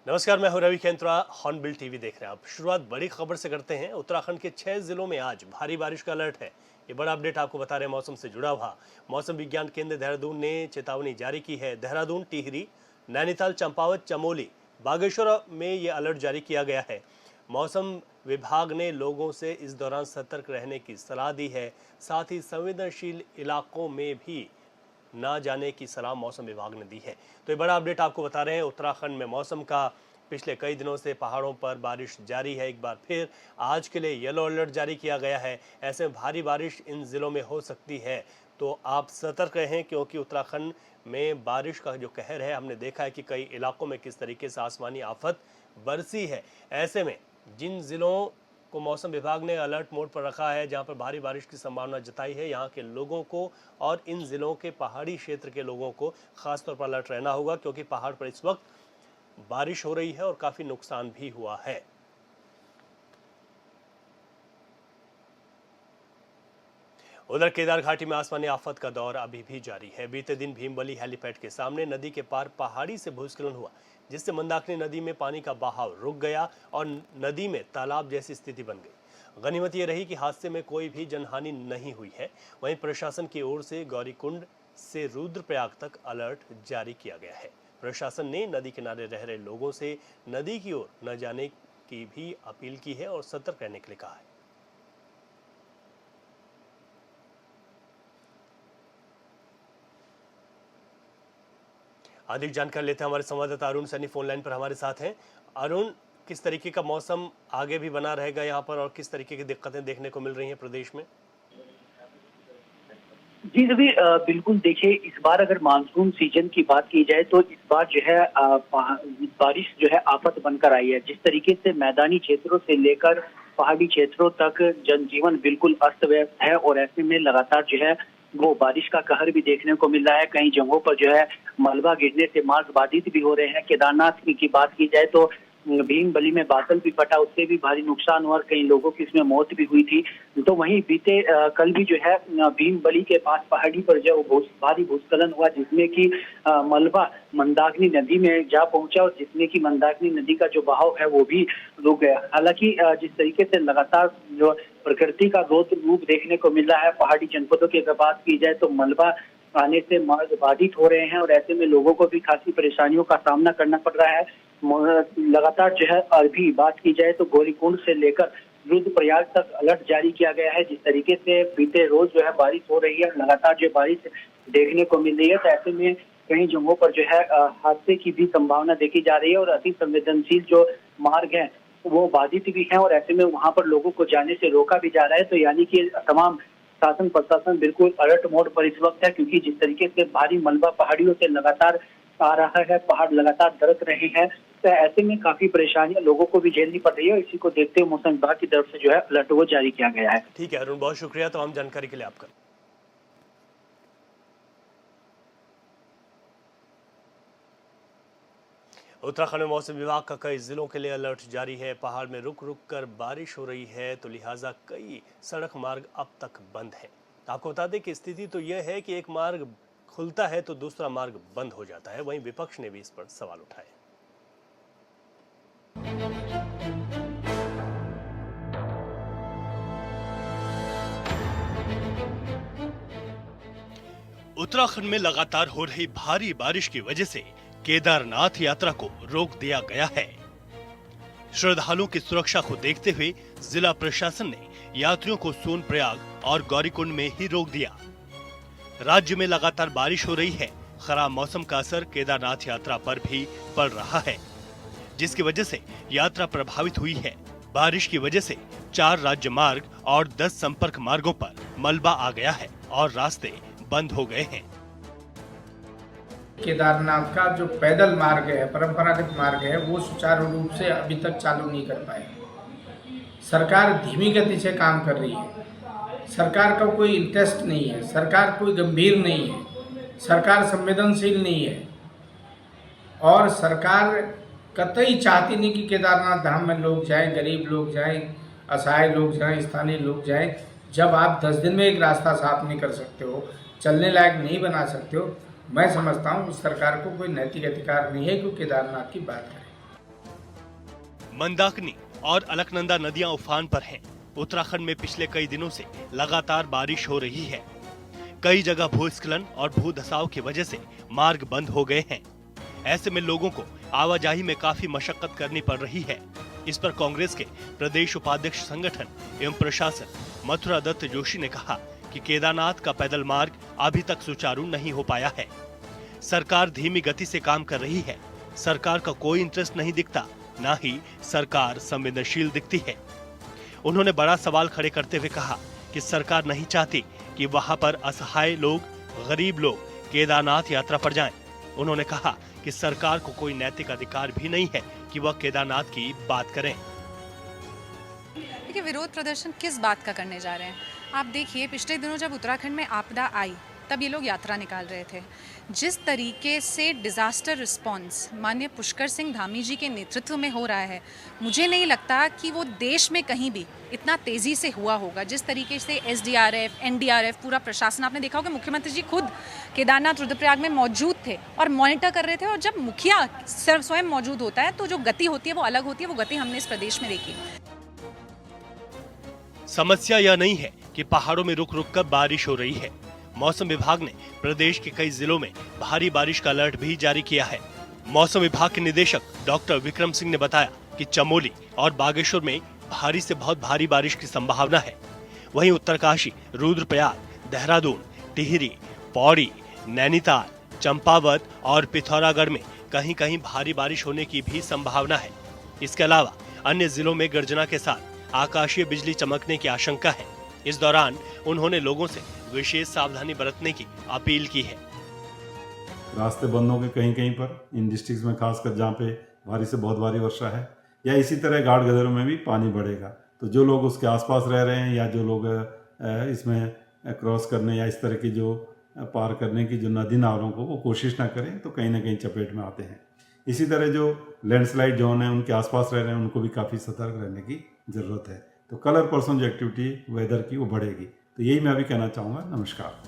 नमस्कार, मैं हूं रवि केंद्रा। हॉर्नबिल टीवी देख रहे हैं आप। शुरुआत बड़ी खबर से करते हैं। उत्तराखंड के 6 जिलों में आज भारी बारिश का अलर्ट है। ये बड़ा अपडेट आपको बता रहे हैं मौसम से जुड़ा हुआ। मौसम विज्ञान केंद्र देहरादून ने चेतावनी जारी की है। देहरादून, टिहरी, नैनीताल, चंपावत, चमोली, बागेश्वर में ये अलर्ट जारी किया गया है। मौसम विभाग ने लोगों से इस दौरान सतर्क रहने की सलाह दी है। साथ ही संवेदनशील इलाकों में भी ना जाने की सलाह मौसम विभाग ने दी है। तो ये बड़ा अपडेट आपको बता रहे हैं। उत्तराखंड में मौसम का पिछले कई दिनों से पहाड़ों पर बारिश जारी है। एक बार फिर आज के लिए येलो अलर्ट जारी किया गया है। ऐसे में भारी बारिश इन जिलों में हो सकती है, तो आप सतर्क रहें, क्योंकि उत्तराखंड में बारिश का जो कहर है, हमने देखा है कि कई इलाकों में किस तरीके से आसमानी आफत बरसी है। ऐसे में जिन जिलों को मौसम विभाग ने अलर्ट मोड पर रखा है, जहां पर भारी बारिश की संभावना जताई है, यहां के लोगों को और इन जिलों के पहाड़ी क्षेत्र के लोगों को खासतौर पर अलर्ट रहना होगा, क्योंकि पहाड़ पर इस वक्त बारिश हो रही है और काफी नुकसान भी हुआ है। उधर केदार घाटी में आसमानी आफत का दौर अभी भी जारी है। बीते दिन भीमबली हेलीपैड के सामने नदी के पार पहाड़ी से भूस्खलन हुआ, जिससे मंदाकिनी नदी में पानी का बहाव रुक गया और नदी में तालाब जैसी स्थिति बन गई। गनीमत ये रही कि हादसे में कोई भी जनहानि नहीं हुई है। वहीं प्रशासन की ओर से गौरीकुंड से रुद्रप्रयाग तक अलर्ट जारी किया गया है। प्रशासन ने नदी किनारे रह रहे लोगों से नदी की ओर न जाने की भी अपील की है और सतर्क रहने के लिए कहा है। अधिक जानकारी लेते हैं, हमारे संवाददाता अरुण सैनी फोन लाइन पर हमारे साथ हैं। अरुण, किस तरीके का मौसम आगे भी बना रहेगा यहाँ पर और किस तरीके की दिक्कतें देखने को मिल रही हैं प्रदेश में? जी रवि, बिल्कुल देखिए, इस बार अगर मानसून सीजन की बात की जाए तो इस बार जो है बारिश जो है आफत बनकर आई है। जिस तरीके से मैदानी क्षेत्रों से लेकर पहाड़ी क्षेत्रों तक जनजीवन बिल्कुल अस्त व्यस्त है और ऐसे में लगातार जो है वो बारिश का कहर भी देखने को मिल रहा है। कई जगहों पर जो है मलबा गिरने से मार्ग बाधित भी हो रहे हैं। केदारनाथ की बात की जाए तो भीमबली में बादल भी फटा, उससे भी भारी नुकसान हुआ और कई लोगों की इसमें मौत भी हुई थी। तो वहीं बीते कल भी जो है भीमबली के पास पहाड़ी पर जो भारी भूस्खलन हुआ, जिसमें कि मलबा मंदाकिनी नदी में जा पहुंचा और जिसमें कि मंदाकिनी नदी का जो बहाव है वो भी रुक गया। हालांकि जिस तरीके से लगातार जो प्रकृति का रौद्र रूप देखने को मिल रहा है पहाड़ी जनपदों की अगर बात की जाए तो मलबा आने से मार्ग बाधित हो रहे हैं और ऐसे में लोगों को भी खासी परेशानियों का सामना करना पड़ रहा है। लगातार जो है अभी बात की जाए तो गौरीकुंड से लेकर रुद्रप्रयाग तक अलर्ट जारी किया गया है। जिस तरीके से बीते रोज जो है बारिश हो रही है, लगातार जो बारिश देखने को मिल रही है, तो ऐसे में कई जगहों पर जो है हादसे की भी संभावना देखी जा रही है और अति संवेदनशील जो मार्ग है वो बाधित भी है और ऐसे में वहां पर लोगों को जाने से रोका भी जा रहा है। तो यानी कि तमाम शासन प्रशासन बिल्कुल अलर्ट मोड पर इस वक्त है, क्योंकि जिस तरीके से भारी मलबा पहाड़ियों से लगातार आ रहा है, पहाड़ लगातार दरक रहे हैं, तो ऐसे में काफी परेशानियां लोगों को भी झेलनी पड़ रही है। इसी को देखते हुए मौसम विभाग की तरफ से जो है अलर्ट वो जारी किया गया है। ठीक है अरुण, बहुत शुक्रिया तमाम जानकारी के लिए आपका। उत्तराखंड में मौसम विभाग का कई जिलों के लिए अलर्ट जारी है। पहाड़ में रुक रुक कर बारिश हो रही है, तो लिहाजा कई सड़क मार्ग अब तक बंद है। आपको बता दें कि स्थिति तो यह है कि एक मार्ग खुलता है तो दूसरा मार्ग बंद हो जाता है। वहीं विपक्ष ने भी इस पर सवाल उठाए। उत्तराखंड में लगातार हो रही भारी बारिश की वजह से केदारनाथ यात्रा को रोक दिया गया है। श्रद्धालुओं की सुरक्षा को देखते हुए जिला प्रशासन ने यात्रियों को सोनप्रयाग और गौरीकुंड में ही रोक दिया। राज्य में लगातार बारिश हो रही है। खराब मौसम का असर केदारनाथ यात्रा पर भी पड़ रहा है, जिसकी वजह से यात्रा प्रभावित हुई है। बारिश की वजह से 4 राज्य मार्ग और 10 संपर्क मार्गों पर मलबा आ गया है और रास्ते बंद हो गए हैं। केदारनाथ का जो पैदल मार्ग है, परंपरागत मार्ग है, वो सुचारू रूप से अभी तक चालू नहीं कर पाए। सरकार धीमी गति से काम कर रही है। सरकार का कोई इंटरेस्ट नहीं है, सरकार कोई गंभीर नहीं है, सरकार संवेदनशील नहीं है और सरकार कतई चाहती नहीं कि केदारनाथ धाम में लोग जाएं, गरीब लोग जाएं, असहाय लोग जाएं, स्थानीय लोग जाएं। जब आप 10 दिन में एक रास्ता साफ नहीं कर सकते हो, चलने लायक नहीं बना सकते हो, मैं समझता हूँ उस सरकार को कोई नैतिक अधिकार नहीं है कि केदारनाथ की बात करें। मंदाकिनी और अलकनंदा नदियां उफान पर हैं। उत्तराखंड में पिछले कई दिनों से लगातार बारिश हो रही है। कई जगह भूस्खलन और भूधसाव की वजह से मार्ग बंद हो गए हैं। ऐसे में लोगों को आवाजाही में काफी मशक्कत करनी पड़ रही है। इस पर कांग्रेस के प्रदेश उपाध्यक्ष संगठन एवं प्रशासन मथुरा दत्त जोशी ने कहा कि केदारनाथ का पैदल मार्ग अभी तक सुचारू नहीं हो पाया है। सरकार धीमी गति से काम कर रही है। सरकार का कोई इंटरेस्ट नहीं दिखता, ना ही सरकार संवेदनशील दिखती है। उन्होंने बड़ा सवाल खड़े करते हुए कहा कि सरकार नहीं चाहती कि वहां पर असहाय लोग, गरीब लोग केदारनाथ यात्रा पर जाएं। उन्होंने कहा कि सरकार को कोई नैतिक अधिकार भी नहीं है कि वह केदारनाथ की बात करें। देखिए, विरोध प्रदर्शन किस बात का करने जा रहे हैं? आप देखिए, पिछले दिनों जब उत्तराखंड में आपदा आई तब ये लोग यात्रा निकाल रहे थे। जिस तरीके से डिजास्टर रिस्पांस माननीय पुष्कर सिंह धामी जी के नेतृत्व में हो रहा है, मुझे नहीं लगता कि वो देश में कहीं भी इतना तेजी से हुआ होगा। जिस तरीके से SDRF, NDRF, पूरा प्रशासन, आपने देखा होगा मुख्यमंत्री जी खुद केदारनाथ रुद्रप्रयाग में मौजूद थे और मॉनिटर कर रहे थे। और जब मुखिया स्वयं मौजूद होता है तो जो गति होती है वो अलग होती है। वो गति हमने इस प्रदेश में देखी। समस्या यह नहीं है कि पहाड़ों में रुक रुक कर बारिश हो रही है। मौसम विभाग ने प्रदेश के कई जिलों में भारी बारिश का अलर्ट भी जारी किया है। मौसम विभाग के निदेशक डॉक्टर विक्रम सिंह ने बताया कि चमोली और बागेश्वर में भारी से बहुत भारी बारिश की संभावना है। वहीं उत्तरकाशी, रुद्रप्रयाग, देहरादून, टिहरी, पौड़ी, नैनीताल, चंपावत और पिथौरागढ़ में कहीं कहीं भारी बारिश होने की भी संभावना है। इसके अलावा अन्य जिलों में गर्जना के साथ आकाशीय बिजली चमकने की आशंका है। इस दौरान उन्होंने लोगों से विशेष सावधानी बरतने की अपील की है। रास्ते बंद हो गए कहीं कहीं पर, इन डिस्ट्रिक्ट में खासकर जहाँ पे भारी से बहुत भारी वर्षा है, या इसी तरह घाट गदरों में भी पानी बढ़ेगा। तो जो लोग उसके आसपास रह रहे हैं या जो लोग इसमें क्रॉस करने या इस तरह की जो पार करने की जो नदी नालों को वो कोशिश ना करें, तो कहीं ना कहीं चपेट में आते हैं। इसी तरह जो लैंडस्लाइड जोन है उनके आसपास रह रहे हैं, उनको भी काफ़ी सतर्क रहने की ज़रूरत है। तो कल और परसों जो एक्टिविटी वेदर की वो बढ़ेगी। तो यही मैं अभी कहना चाहूँगा। नमस्कार।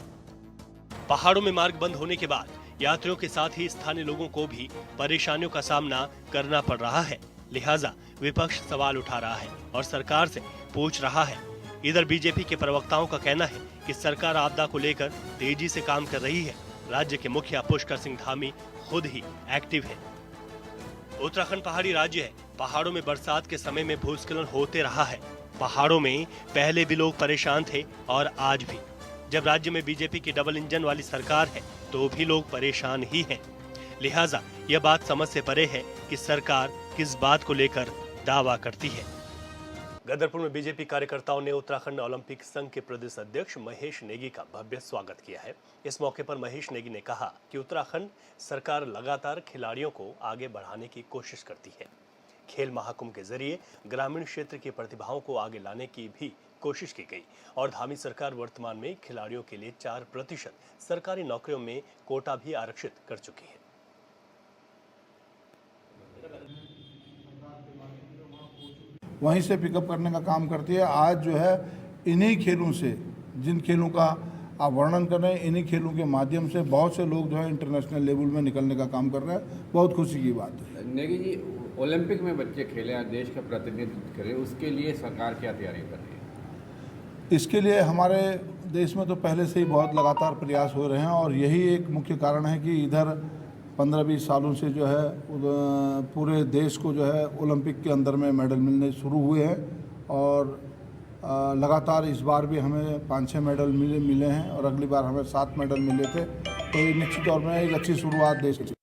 पहाड़ों में मार्ग बंद होने के बाद यात्रियों के साथ ही स्थानीय लोगों को भी परेशानियों का सामना करना पड़ रहा है। लिहाजा विपक्ष सवाल उठा रहा है और सरकार से पूछ रहा है। इधर बीजेपी के प्रवक्ताओं का कहना है कि सरकार आपदा को लेकर तेजी से काम कर रही है। राज्य के मुखिया पुष्कर सिंह धामी खुद ही एक्टिव है। उत्तराखंड पहाड़ी राज्य है। पहाड़ों में बरसात के समय में भूस्खलन होते रहा है। पहाड़ों में पहले भी लोग परेशान थे और आज भी। जब राज्य में बीजेपी की डबल इंजन वाली सरकार है तो भी लोग परेशान ही हैं। लिहाजा यह बात समझ से परे है कि सरकार किस बात को लेकर दावा करती है। गदरपुर में बीजेपी कार्यकर्ताओं ने उत्तराखंड ओलंपिक संघ के प्रदेश अध्यक्ष महेश नेगी का भव्य स्वागत किया है। इस मौके पर महेश नेगी ने कहा कि उत्तराखंड सरकार लगातार खिलाड़ियों को आगे बढ़ाने की कोशिश करती है। खेल महाकुंभ के जरिए ग्रामीण क्षेत्र की प्रतिभाओं को आगे लाने की भी कोशिश की गई और धामी सरकार वर्तमान में खिलाड़ियों के लिए 4% सरकारी नौकरियों में कोटा भी आरक्षित कर चुकी है। वहीं से पिकअप करने का काम करती है। आज जो है इन्हीं खेलों से, जिन खेलों का आप वर्णन कर रहे हैं, इन्हीं खेलों के माध्यम से बहुत से लोग जो है इंटरनेशनल लेवल में निकलने का काम कर रहे हैं। बहुत खुशी की बात है। नेगी जी, ओलंपिक में बच्चे खेले और देश का प्रतिनिधित्व करें, उसके लिए सरकार क्या तैयारी कर रही है? इसके लिए हमारे देश में तो पहले से ही बहुत लगातार प्रयास हो रहे हैं और यही एक मुख्य कारण है कि इधर 15-20 सालों से जो है पूरे देश को जो है ओलंपिक के अंदर में मेडल मिलने शुरू हुए हैं और लगातार इस बार भी हमें 5-6 मेडल मिले हैं और अगली बार हमें 7 मेडल मिले थे। तो ये निश्चित तौर पर एक अच्छी शुरुआत देश की।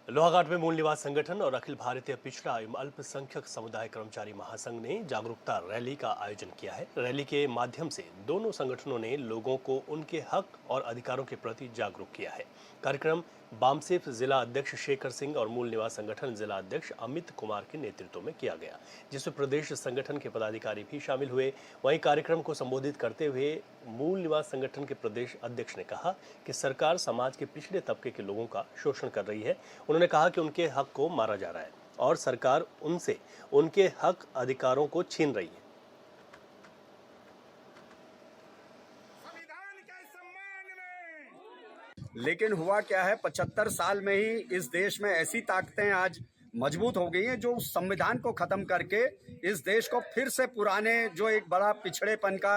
लोहाघाट में मूल निवास संगठन और अखिल भारतीय पिछड़ा एवं अल्पसंख्यक समुदाय कर्मचारी महासंघ ने जागरूकता रैली का आयोजन किया है। रैली के माध्यम से दोनों संगठनों ने लोगों को उनके हक और अधिकारों के प्रति जागरूक किया है। कार्यक्रम बामसेफ जिला अध्यक्ष शेखर सिंह और मूल निवास संगठन जिला अध्यक्ष अमित कुमार के नेतृत्व में किया गया, जिसमें प्रदेश संगठन के पदाधिकारी भी शामिल हुए। वहीं कार्यक्रम को संबोधित करते हुए मूल निवास संगठन के प्रदेश अध्यक्ष ने कहा कि सरकार समाज के पिछड़े तबके के लोगों का शोषण कर रही है। उन्होंने कहा कि उनके हक को मारा जा रहा है और सरकार उनसे उनके हक अधिकारों को छीन रही है। लेकिन हुआ क्या है, 75 साल में ही इस देश में ऐसी ताकतें आज मजबूत हो गई हैं, जो उस संविधान को खत्म करके इस देश को फिर से पुराने जो एक बड़ा पिछड़ेपन का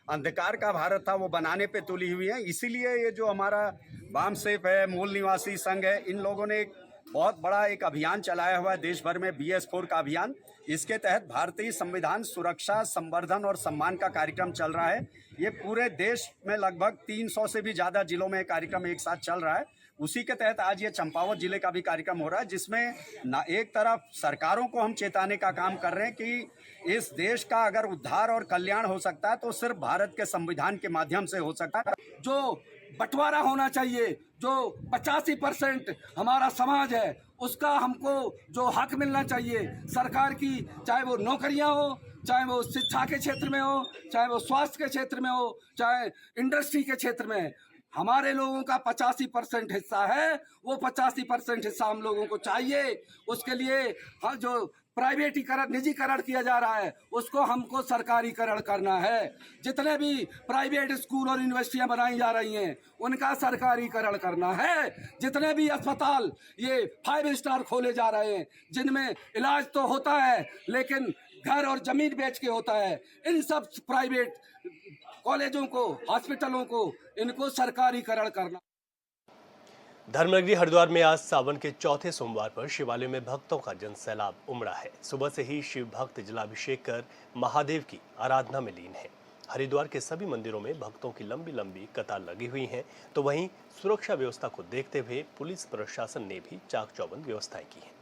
अंधकार का भारत था वो बनाने पे तुली हुई है। इसीलिए ये जो हमारा वाम सेफ है, मूल निवासी संघ है, इन लोगों ने एक बहुत बड़ा एक अभियान चलाया हुआ है देश भर में, BS4 का अभियान। इसके तहत भारतीय संविधान सुरक्षा, संवर्धन और सम्मान का कार्यक्रम चल रहा है। ये पूरे देश में लगभग 300 से भी ज़्यादा जिलों में कार्यक्रम एक साथ चल रहा है। उसी के तहत आज ये चंपावत जिले का भी कार्यक्रम हो रहा है, जिसमें ना एक तरफ सरकारों को हम चेताने का काम कर रहे हैं कि इस देश का अगर उद्धार और कल्याण हो सकता है तो सिर्फ भारत के संविधान के माध्यम से हो सकता है। जो बंटवारा होना चाहिए, जो 85% हमारा समाज है उसका हमको जो हक मिलना चाहिए सरकार की, चाहे वो नौकरियां हो, चाहे वो शिक्षा के क्षेत्र में हो, चाहे वो स्वास्थ्य के क्षेत्र में हो, चाहे इंडस्ट्री के क्षेत्र में, हमारे लोगों का 85% हिस्सा है, वो 85% हिस्सा हम लोगों को चाहिए। उसके लिए हाँ, जो प्राइवेटीकरण, निजीकरण किया जा रहा है उसको हमको सरकारीकरण करना है। जितने भी प्राइवेट स्कूल और यूनिवर्सिटियां बनाई जा रही हैं उनका सरकारीकरण करना है। जितने भी अस्पताल ये 5 स्टार खोले जा रहे हैं जिनमें इलाज तो होता है लेकिन घर और जमीन बेच के होता है, इन सब प्राइवेट कॉलेजों को, हॉस्पिटलों को, इनको सरकारीकरण करना। धर्मनगरी हरिद्वार में आज सावन के चौथे सोमवार पर शिवालय में भक्तों का जनसैलाब उमड़ा है। सुबह से ही शिव भक्त जलाभिषेक कर महादेव की आराधना में लीन है। हरिद्वार के सभी मंदिरों में भक्तों की लंबी लंबी कतार लगी हुई है, तो वहीं सुरक्षा व्यवस्था को देखते हुए पुलिस प्रशासन ने भी चाक चौबंद व्यवस्थाएं की हैं।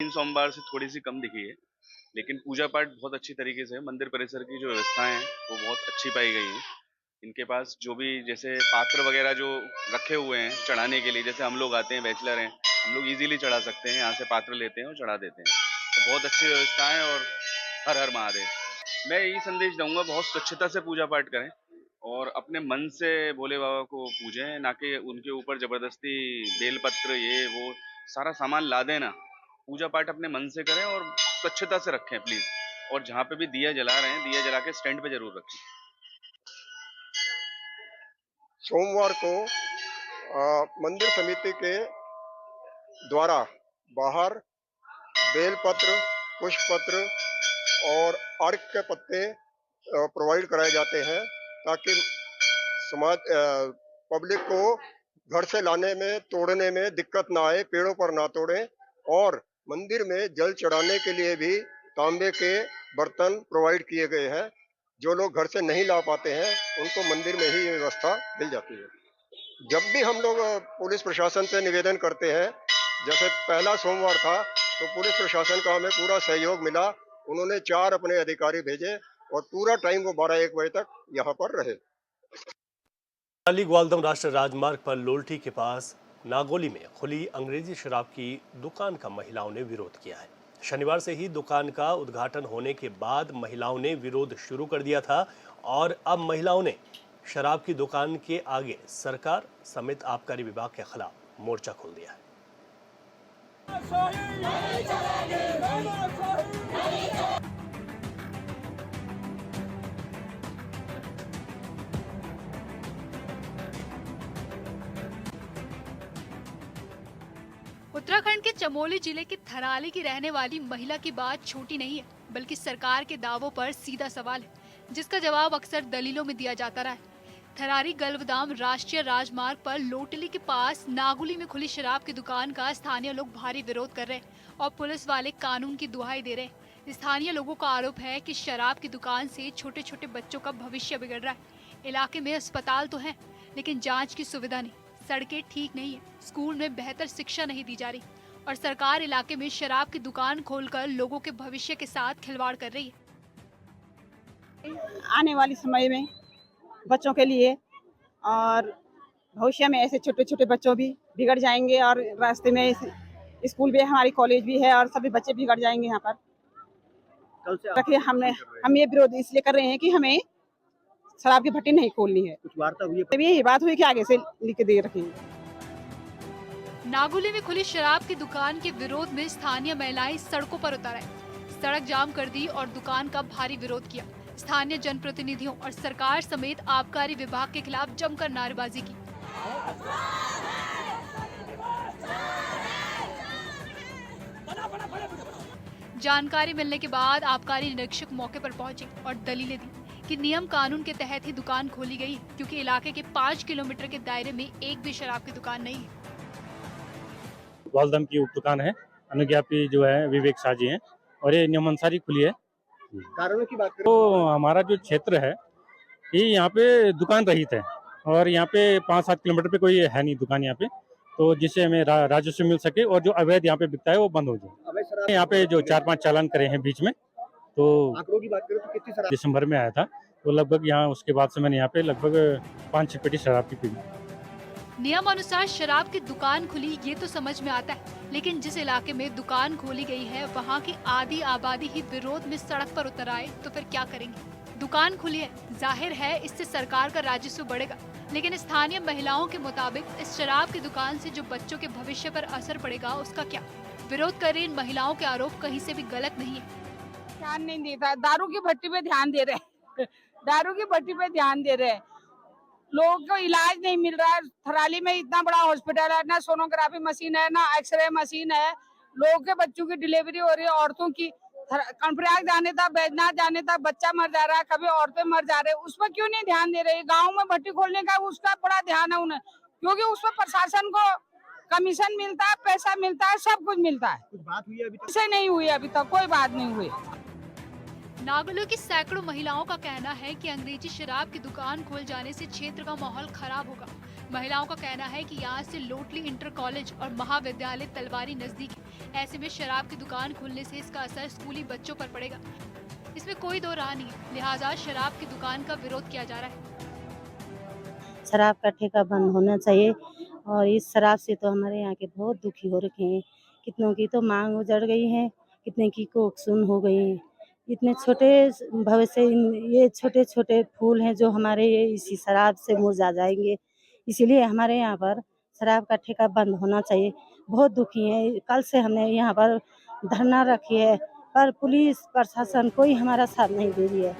सोमवार से थोड़ी सी कम दिखी है, लेकिन पूजा पाठ बहुत अच्छी तरीके से, मंदिर परिसर की जो व्यवस्थाएं हैं वो बहुत अच्छी पाई गई हैं। इनके पास जो भी जैसे पात्र वगैरह जो रखे हुए हैं चढ़ाने के लिए, जैसे हम लोग आते हैं, बैचलर हैं, हम लोग इजीली चढ़ा सकते हैं, यहाँ से पात्र लेते हैं और चढ़ा देते हैं। तो बहुत अच्छी व्यवस्था है और हर हर महादेव। मैं यही संदेश दूंगा, बहुत स्वच्छता से पूजा पाठ करें और अपने मन से भोले बाबा को पूजें, ना कि उनके ऊपर जबरदस्ती बेलपत्र ये वो सारा सामान ला देना। पूजा पाठ अपने मन से करें और स्वच्छता से रखें प्लीज। और जहाँ पे भी दिया जला रहे हैं, दिया जला के स्टैंड पे जरूर रखें। सोमवार को मंदिर समिति के द्वारा बाहर बेलपत्र, पुष्पपत्र और अर्घ के पत्ते प्रोवाइड कराए जाते हैं ताकि समाज पब्लिक को घर से लाने में, तोड़ने में दिक्कत ना आए, पेड़ों पर ना तोड़ें। और मंदिर में जल चढ़ाने के लिए भी तांबे के बर्तन प्रोवाइड किए गए हैं। जो लोग घर से नहीं ला पाते हैं उनको मंदिर में ही ये व्यवस्था मिल जाती है। जब भी हम लोग पुलिस प्रशासन से निवेदन करते हैं, जैसे पहला सोमवार था तो पुलिस प्रशासन का हमें पूरा सहयोग मिला। उन्होंने 4 अपने अधिकारी भेजे और पूरा टाइम वो 12-1 बजे तक यहाँ पर रहे। ग्वालदम राष्ट्रीय राजमार्ग पर लोल्टी के पास नागोली में खुली अंग्रेजी शराब की दुकान का महिलाओं ने विरोध किया है। शनिवार से ही दुकान का उद्घाटन होने के बाद महिलाओं ने विरोध शुरू कर दिया था और अब महिलाओं ने शराब की दुकान के आगे सरकार समेत आबकारी विभाग के खिलाफ मोर्चा खोल दिया है। उत्तराखंड के चमोली जिले के थराली की रहने वाली महिला की बात छोटी नहीं है, बल्कि सरकार के दावों पर सीधा सवाल है, जिसका जवाब अक्सर दलीलों में दिया जाता रहा है। थरारी गलवदाम राष्ट्रीय राजमार्ग पर लोटली के पास नागुली में खुली शराब की दुकान का स्थानीय लोग भारी विरोध कर रहे हैं और पुलिस वाले कानून की दुहाई दे रहे हैं। स्थानीय लोगों का आरोप है कि शराब की दुकान से छोटे छोटे बच्चों का भविष्य बिगड़ रहा है। इलाके में अस्पताल तो है लेकिन जाँच की सुविधा नहीं, सड़कें ठीक नहीं है, स्कूल में बेहतर शिक्षा नहीं दी जा रही और सरकार इलाके में शराब की दुकान खोलकर लोगों के भविष्य के साथ खिलवाड़ कर रही है। आने वाले समय में बच्चों के लिए और भविष्य में ऐसे छोटे छोटे बच्चों भी बिगड़ जाएंगे और रास्ते में स्कूल भी है, हमारी कॉलेज भी है और सभी बच्चे बिगड़ जाएंगे। यहाँ पर रखिए हम ये विरोध इसलिए कर रहे हैं कि हमें शराब की भट्टी नहीं खोलनी है। कुछ वार्ता हुई है, यही बात हुई कि आगे से लिख दे रखेंगे। नागुली में खुली शराब की दुकान के विरोध में स्थानीय महिलाएं सड़कों पर उतर आए, सड़क जाम कर दी और दुकान का भारी विरोध किया। स्थानीय जनप्रतिनिधियों और सरकार समेत आबकारी विभाग के खिलाफ जमकर नारेबाजी की। जानकारी मिलने के बाद आबकारी निरीक्षक मौके पर पहुंचे और दलीलें दी कि नियम कानून के तहत ही दुकान खोली गई है, क्योंकि इलाके के 5 किलोमीटर के दायरे में एक भी शराब की दुकान नहीं है। ग्वालदम की उप दुकान है, अनुज्ञापी जो है विवेक शाह जी हैं और ये नियम अनुसार ही खुली है। कारणों की बात करें तो हमारा जो क्षेत्र है ये यहाँ पे दुकान रहित है और यहाँ पे 5-7 किलोमीटर पे कोई है नहीं दुकान यहाँ पे, तो जिससे हमें राजस्व मिल सके और जो अवैध यहाँ पे बिकता है वो बंद हो जाए। यहाँ पे जो 4-5 चालान करे हैं बीच में, तो आंकड़ों की बात करें तो कितनी शराब दिसंबर में आया था, तो लगभग यहाँ उसके बाद से मैंने यहाँ पे लगभग 5-6 पेटी शराब की पी। नियम अनुसार शराब की दुकान खुली ये तो समझ में आता है, लेकिन जिस इलाके में दुकान खोली गई है वहाँ की आधी आबादी ही विरोध में सड़क पर उतर आए तो फिर क्या करेंगे। दुकान खुली है, जाहिर है इससे सरकार का राजस्व बढ़ेगा, लेकिन स्थानीय महिलाओं के मुताबिक इस शराब की दुकान से जो बच्चों के भविष्य पर असर पड़ेगा उसका क्या। विरोध कर रही इन महिलाओं के आरोप कहीं से भी गलत नहीं है। ध्यान नहीं देता, दारू की भट्टी पे ध्यान दे रहे हैं दारू की भट्टी पे ध्यान दे रहे हैं। लोगों को इलाज नहीं मिल रहा है। थराली में इतना बड़ा हॉस्पिटल है, ना सोनोग्राफी मशीन है, ना एक्सरे मशीन है। लोगों के बच्चों की डिलीवरी हो रही है, औरतों की कर्णप्रयाग जाने तक, बैजनाथ जाने तक बच्चा मर जा रहा है, कभी औरतें मर जा रहे हैं। उस पर क्यों नहीं ध्यान दे रही। गाँव में भट्टी खोलने का उसका बड़ा ध्यान है उन्हें, क्योंकि उस पर प्रशासन को कमीशन मिलता है, पैसा मिलता है, सब कुछ मिलता है। कुछ बात हुई अभी तक? ऐसे नहीं हुई अभी तक, कोई बात नहीं हुई। नागलो की सैकड़ों महिलाओं का कहना है कि अंग्रेजी शराब की दुकान खुल जाने से क्षेत्र का माहौल खराब होगा। महिलाओं का कहना है कि यहाँ से लोटली इंटर कॉलेज और महाविद्यालय तलवारी नजदीक है। ऐसे में शराब की दुकान खुलने से इसका असर स्कूली बच्चों पर पड़ेगा। इसमें कोई दो राह नहीं है, लिहाजा शराब की दुकान का विरोध किया जा रहा है। शराब का ठेका बंद होना चाहिए और इस शराब से तो हमारे यहाँ के बहुत दुखी हो रखे हैं। कितनों की तो मांग उजड़ गई है, कितने की कोख सुन हो गई है। इतने छोटे भविष्य, ये छोटे छोटे फूल हैं जो हमारे ये इसी शराब से मुरझा जाएंगे। इसीलिए हमारे यहाँ पर शराब का ठेका बंद होना चाहिए। बहुत दुखी हैं। कल से हमने यहाँ पर धरना रखी है, पर पुलिस प्रशासन कोई हमारा साथ नहीं दे रही है।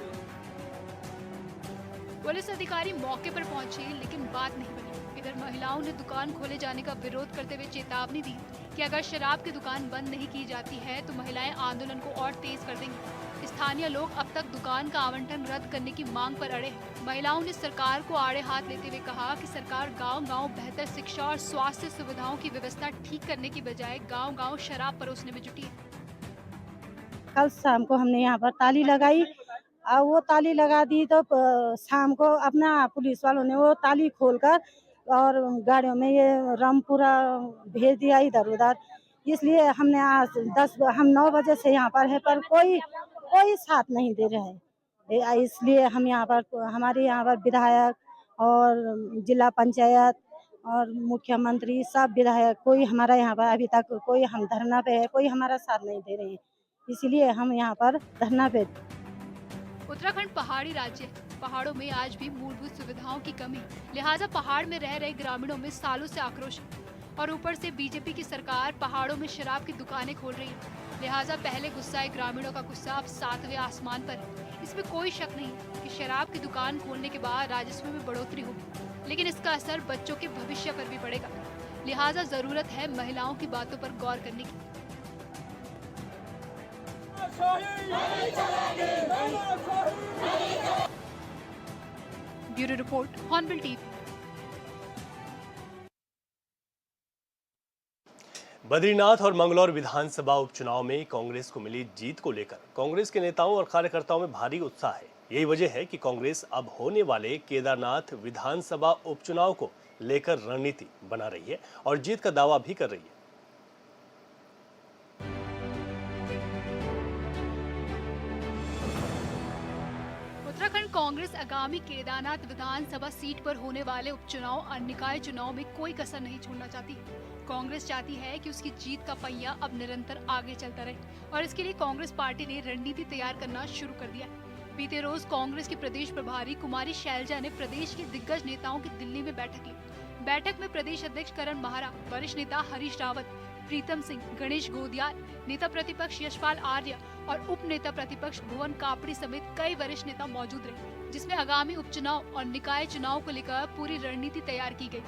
पुलिस अधिकारी मौके पर पहुंचे लेकिन बात नहीं बनी। इधर महिलाओं ने दुकान खोले जाने का विरोध करते हुए चेतावनी दी कि अगर शराब की दुकान बंद नहीं की जाती है तो महिलाएं आंदोलन को और तेज कर देंगी। स्थानीय लोग अब तक दुकान का आवंटन रद्द करने की मांग पर अड़े हैं। महिलाओं ने सरकार को आड़े हाथ लेते हुए कहा कि सरकार गांव-गांव बेहतर शिक्षा और स्वास्थ्य सुविधाओं की व्यवस्था ठीक करने की बजाय गांव-गांव शराब परोसने में जुटी है। कल शाम को हमने यहाँ पर ताली लगाई और वो ताली लगा दी तो शाम को अपना पुलिस वालों ने वो ताली खोलकर और गाड़ियों में ये रम पूरा भेज दिया इधर उधर। इसलिए हमने आज हम 9 बजे से यहाँ पर है, पर कोई साथ नहीं दे रहे है। इसलिए हम यहाँ पर, हमारे यहाँ पर विधायक और जिला पंचायत और मुख्यमंत्री सब विधायक, कोई हमारा यहाँ पर अभी तक कोई, हम धरना पे है, कोई हमारा साथ नहीं दे रहे हैं। इसीलिए हम यहाँ पर धरना पे। उत्तराखंड पहाड़ी राज्य है। पहाड़ों में आज भी मूलभूत सुविधाओं की कमी, लिहाजा पहाड़ में रह रहे ग्रामीणों में सालों से आक्रोश है। और ऊपर से बीजेपी की सरकार पहाड़ों में शराब की दुकानें खोल रही है, लिहाजा पहले गुस्साए ग्रामीणों का गुस्सा अब 7वें आसमान पर है। इसमें कोई शक नहीं कि शराब की दुकान खोलने के बाद राजस्व में बढ़ोतरी होगी, लेकिन इसका असर बच्चों के भविष्य पर भी पड़ेगा। लिहाजा जरूरत है महिलाओं की बातों पर गौर करने की। Bureau report, hornbill TV. Badrinath और मंगलौर विधानसभा उपचुनाव में कांग्रेस को मिली जीत को लेकर कांग्रेस के नेताओं और कार्यकर्ताओं में भारी उत्साह है। यही वजह है कि कांग्रेस अब होने वाले केदारनाथ विधानसभा उपचुनाव को लेकर रणनीति बना रही है और जीत का दावा भी कर रही है। उत्तराखंड कांग्रेस आगामी केदारनाथ विधानसभा सीट पर होने वाले उपचुनाव और निकाय चुनाव में कोई कसर नहीं छोड़ना चाहती। कांग्रेस चाहती है कि उसकी जीत का पहिया अब निरंतर आगे चलता रहे और इसके लिए कांग्रेस पार्टी ने रणनीति तैयार करना शुरू कर दिया। बीते रोज कांग्रेस के प्रदेश प्रभारी कुमारी शैलजा ने प्रदेश के दिग्गज नेताओं की दिल्ली में बैठक ली। बैठक में प्रदेश अध्यक्ष करण माहरा, वरिष्ठ नेता हरीश रावत, प्रीतम सिंह, गणेश गोदियाल, नेता प्रतिपक्ष यशपाल आर्य और उप नेता प्रतिपक्ष भुवन कापड़ी समेत कई वरिष्ठ नेता मौजूद रहे, जिसमें आगामी उपचुनाव और निकाय चुनाव को लेकर पूरी रणनीति तैयार की गई।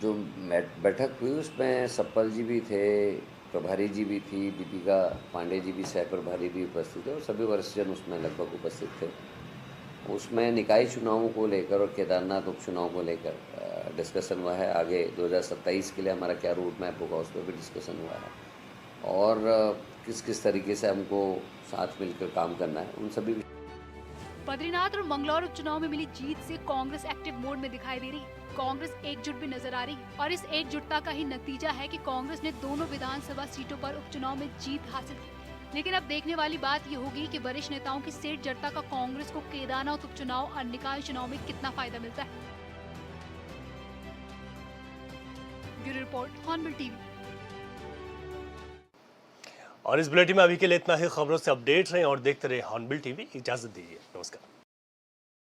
जो बैठक हुई उसमें सप्पल जी भी थे, प्रभारी जी भी थी, दीपिका पांडे जी भी सह प्रभारी भी उपस्थित थे और सभी वरिष्ठजन उसमें लगभग उपस्थित थे। उसमें निकाय चुनावों को लेकर और केदारनाथ उपचुनाव को लेकर डिस्कशन हुआ है। आगे 2027 के लिए हमारा क्या रूट मैप होगा उस पर भी डिस्कशन हुआ है और किस किस तरीके से हमको साथ मिलकर काम करना है उन सभी। बद्रीनाथ और मंगलौर उपचुनाव में मिली जीत से कांग्रेस एक्टिव मोड में दिखाई दे रही है। कांग्रेस एकजुट भी नजर आ रही है और इस एकजुटता का ही नतीजा है कि कांग्रेस ने दोनों विधानसभा सीटों पर उपचुनाव में जीत हासिल की। लेकिन अब देखने वाली बात ये होगी कि वरिष्ठ नेताओं की सेठ जड़ता का कांग्रेस को केदारनाथ उपचुनाव और निकाय चुनाव में कितना फायदा मिलता है। Bureau report, hornbill TV. और इस बुलेटिन में अभी के लिए इतना ही। खबरों से अपडेट रहें और देखते रहे हॉर्नबिल टीवी। इजाजत दीजिए, नमस्कार।